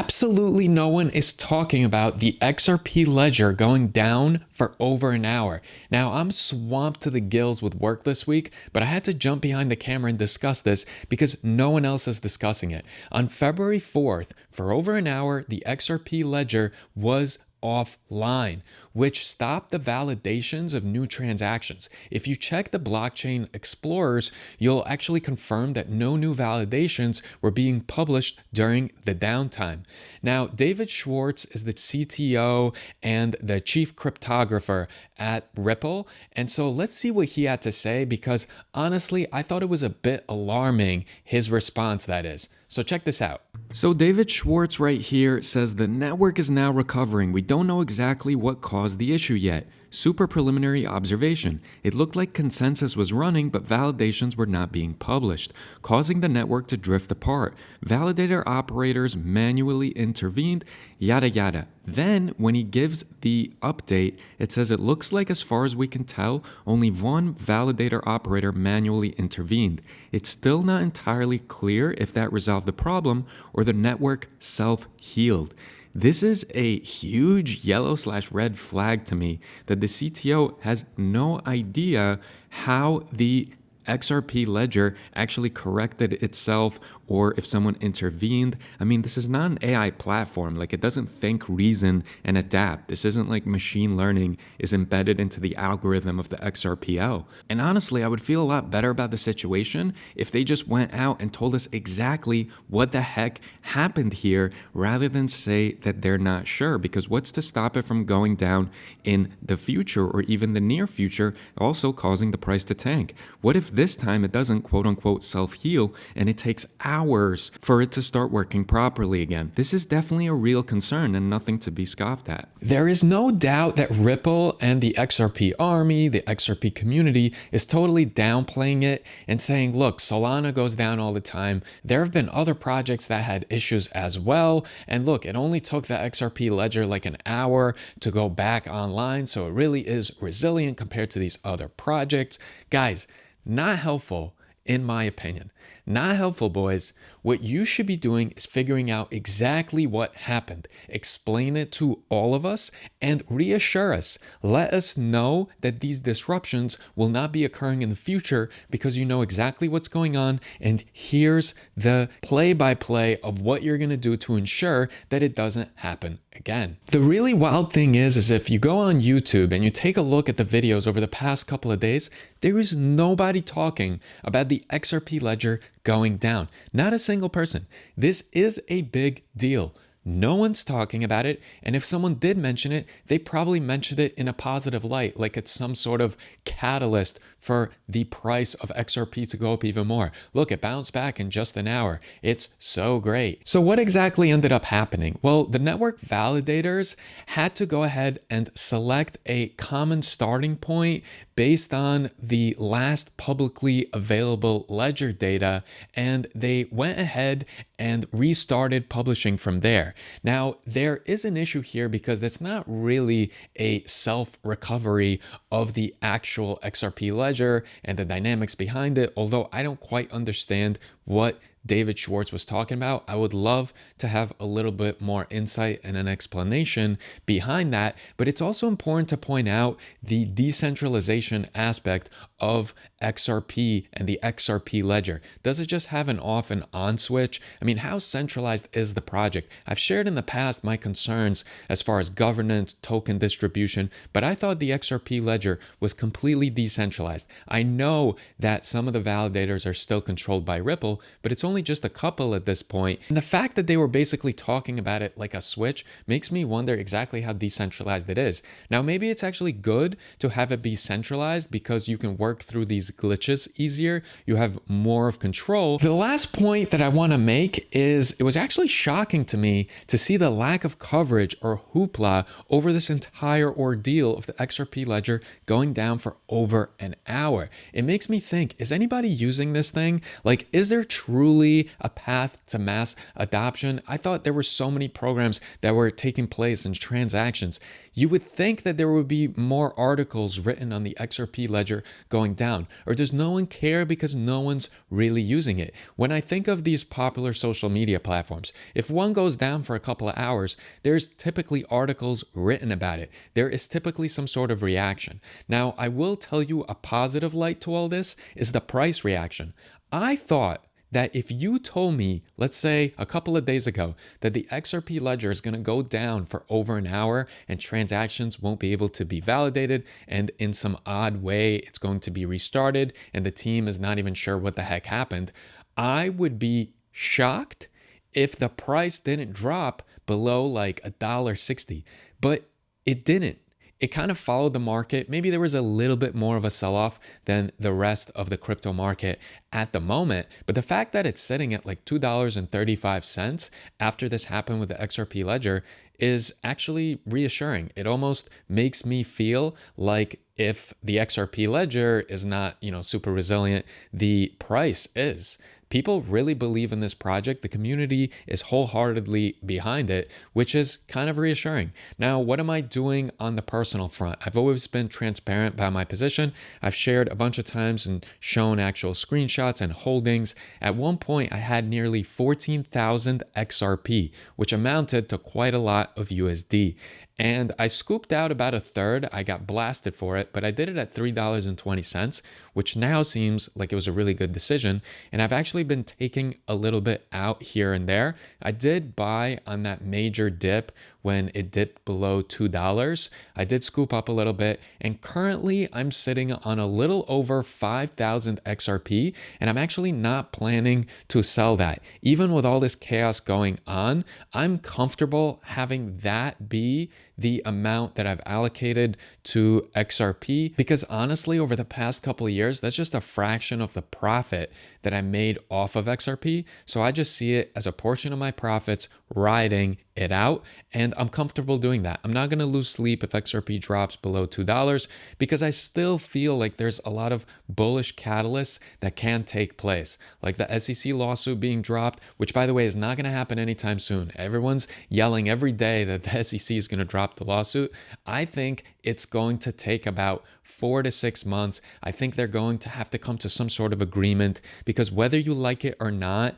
Absolutely no one is talking about the XRP Ledger going down for over an hour. Now, I'm swamped to the gills with work this week, but I had to jump behind the camera and discuss this because no one else is discussing it. On February 4th, for over an hour, the XRP Ledger was offline, which stopped the validations of new transactions. If you check the blockchain explorers, you'll actually confirm that no new validations were being published during the downtime. Now, David Schwartz is the CTO and the Chief Cryptographer at Ripple. And so let's see what he had to say, because honestly, I thought it was a bit alarming, his response, that is. So check this out. So David Schwartz right here says the network is now recovering. We don't know exactly what caused the issue yet. Super preliminary observation. It looked like consensus was running, but validations were not being published, causing the network to drift apart. Validator operators manually intervened, yada yada. Then, when he gives the update, it says it looks like, as far as we can tell, only one validator operator manually intervened. It's still not entirely clear if that resolved the problem or the network self-healed. This is a huge yellow/red flag to me that the CTO has no idea how the XRP Ledger actually corrected itself or if someone intervened. I mean, this is not an AI platform. Like, it doesn't think, reason, and adapt. This isn't like machine learning is embedded into the algorithm of the XRPL. And honestly, I would feel a lot better about the situation if they just went out and told us exactly what the heck happened here rather than say that they're not sure, because what's to stop it from going down in the future or even the near future, also causing the price to tank? What if this time it doesn't quote unquote self-heal and it takes hours for it to start working properly again? This is definitely a real concern and nothing to be scoffed at. There is no doubt that Ripple and the XRP army, the XRP community, is totally downplaying it and saying, look, Solana goes down all the time. There have been other projects that had issues as well. And look, it only took the XRP Ledger like an hour to go back online. So it really is resilient compared to these other projects. Guys, not helpful, in my opinion. Not helpful, boys. What you should be doing is figuring out exactly what happened. Explain it to all of us and reassure us. Let us know that these disruptions will not be occurring in the future because you know exactly what's going on, and here's the play-by-play of what you're going to do to ensure that it doesn't happen again. The really wild thing is if you go on YouTube and you take a look at the videos over the past couple of days, there is nobody talking about the XRP Ledger going down. Not a single person. This is a big deal. No one's talking about it, and if someone did mention it, they probably mentioned it in a positive light, like it's some sort of catalyst for the price of XRP to go up even more. Look, it bounced back in just an hour. It's so great. So what exactly ended up happening? Well, the network validators had to go ahead and select a common starting point based on the last publicly available ledger data, and they went ahead and restarted publishing from there. Now, there is an issue here because that's not really a self-recovery of the actual XRP ledger and the dynamics behind it, although I don't quite understand what David Schwartz was talking about. I would love to have a little bit more insight and an explanation behind that, but it's also important to point out the decentralization aspect of XRP and the XRP ledger. Does it just have an off and on switch? I mean, how centralized is the project? I've shared in the past my concerns as far as governance, token distribution, but I thought the XRP ledger was completely decentralized. I know that some of the validators are still controlled by Ripple, but it's only just a couple at this point. And the fact that they were basically talking about it like a switch makes me wonder exactly how decentralized it is. Now, maybe it's actually good to have it be centralized because you can work through these glitches easier. You have more of control. The last point that I want to make is it was actually shocking to me to see the lack of coverage or hoopla over this entire ordeal of the XRP ledger going down for over an hour. It makes me think, is anybody using this thing? Like, is there truly truly a path to mass adoption? I thought there were so many programs that were taking place and transactions. You would think that there would be more articles written on the XRP ledger going down, or does no one care because no one's really using it? When I think of these popular social media platforms, if one goes down for a couple of hours, there's typically articles written about it. There is typically some sort of reaction. Now, I will tell you a positive light to all this is the price reaction. I thought that if you told me, let's say a couple of days ago, that the XRP ledger is going to go down for over an hour and transactions won't be able to be validated, and in some odd way it's going to be restarted and the team is not even sure what the heck happened, I would be shocked if the price didn't drop below like $1.60. But it didn't. It kind of followed the market. Maybe there was a little bit more of a sell-off than the rest of the crypto market at the moment. But the fact that it's sitting at like $2.35 after this happened with the XRP Ledger is actually reassuring. It almost makes me feel like if the XRP Ledger is not, super resilient, the price is. People really believe in this project. The community is wholeheartedly behind it, which is kind of reassuring. Now, what am I doing on the personal front? I've always been transparent about my position. I've shared a bunch of times and shown actual screenshots and holdings. At one point, I had nearly 14,000 XRP, which amounted to quite a lot of USD. And I scooped out about a third. I got blasted for it, but I did it at $3.20, which now seems like it was a really good decision. And I've actually been taking a little bit out here and there. I did buy on that major dip when it dipped below $2. I did scoop up a little bit, and currently I'm sitting on a little over 5,000 XRP, and I'm actually not planning to sell that. Even with all this chaos going on, I'm comfortable having that be the amount that I've allocated to XRP, because honestly, over the past couple of years, that's just a fraction of the profit that I made off of XRP. So I just see it as a portion of my profits riding it out, and I'm comfortable doing that. I'm not going to lose sleep if XRP drops below $2 because I still feel like there's a lot of bullish catalysts that can take place, like the SEC lawsuit being dropped, which by the way is not going to happen anytime soon. Everyone's yelling every day that the SEC is going to drop the lawsuit. I think it's going to take about 4 to 6 months. I think they're going to have to come to some sort of agreement, because whether you like it or not,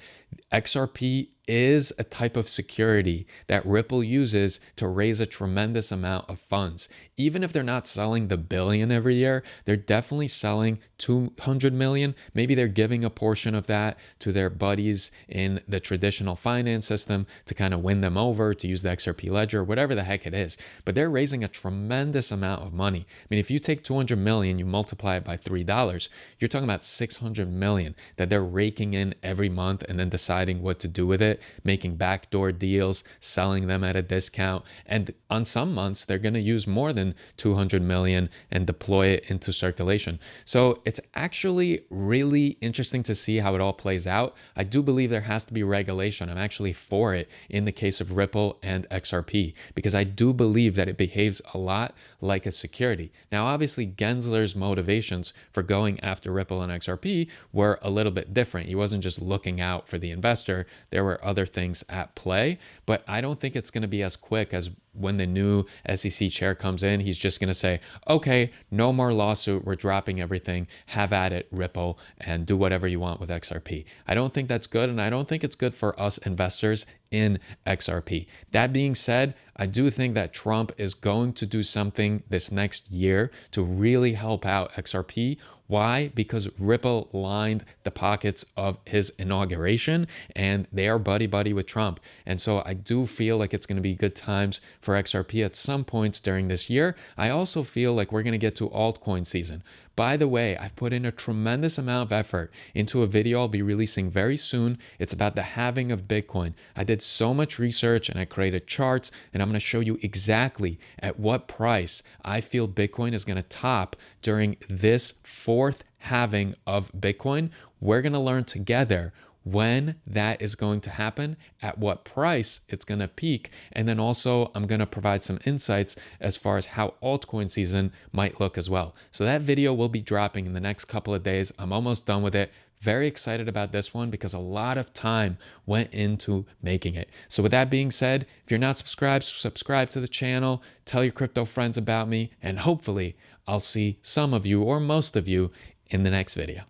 XRP is a type of security that Ripple uses to raise a tremendous amount of funds. Even if they're not selling the billion every year, they're definitely selling 200 million. Maybe they're giving a portion of that to their buddies in the traditional finance system to kind of win them over to use the XRP ledger, whatever the heck it is. But they're raising a tremendous amount of money. I mean, if you take 200 million, you multiply it by $3, you're talking about 600 million that they're raking in every month and then deciding what to do with it, making backdoor deals, selling them at a discount. And on some months, they're going to use more than 200 million and deploy it into circulation. So it's actually really interesting to see how it all plays out. I do believe there has to be regulation. I'm actually for it in the case of Ripple and XRP, because I do believe that it behaves a lot like a security. Now, obviously, Gensler's motivations for going after Ripple and XRP were a little bit different. He wasn't just looking out for the investor. There were other things at play, but I don't think it's going to be as quick as when the new SEC chair comes in. He's just going to say, okay, no more lawsuit. We're dropping everything. Have at it, Ripple, and do whatever you want with XRP. I don't think that's good, and I don't think it's good for us investors in XRP. That being said, I do think that Trump is going to do something this next year to really help out XRP. Why? Because Ripple lined the pockets of his inauguration, and they are buddy-buddy with Trump. And so I do feel like it's going to be good times for XRP at some points during this year. I also feel like we're going to get to altcoin season. By the way, I've put in a tremendous amount of effort into a video I'll be releasing very soon. It's about the halving of Bitcoin. I did so much research and I created charts, and I'm going to show you exactly at what price I feel Bitcoin is going to top during this fourth halving of Bitcoin. We're going to learn together when that is going to happen, at what price it's going to peak, and then also I'm going to provide some insights as far as how altcoin season might look as well. So that video will be dropping in the next couple of days. I'm almost done with it. very excited about this one because a lot of time went into making it. So with that being said, if you're not subscribed, subscribe to the channel, tell your crypto friends about me, and hopefully I'll see some of you or most of you in the next video.